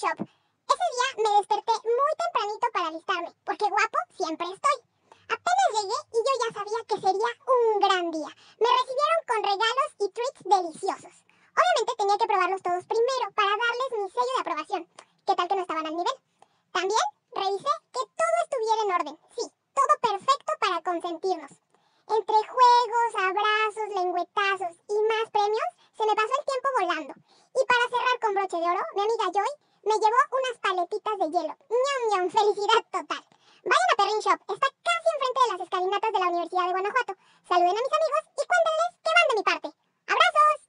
Shop. Ese día me desperté muy tempranito para alistarme, porque guapo siempre estoy. Apenas llegué y yo ya sabía que sería un gran día. Me recibieron con regalos y treats deliciosos. Obviamente tenía que probarlos todos primero para darles mi sello de aprobación. ¿Qué tal que no estaban al nivel? También revisé que todo estuviera en orden. Sí, todo perfecto para consentirnos. Entre juegos, abrazos, lengüetazos y más premios, se me pasó el tiempo volando. Y para cerrar con broche de oro, mi amiga Joy me llevó unas paletitas de hielo. ¡Ñam, ñam! ¡Felicidad total! Vayan a Perrin Shop, está casi enfrente de las escalinatas de la Universidad de Guanajuato. Saluden a mis amigos y cuéntenles que van de mi parte. ¡Abrazos!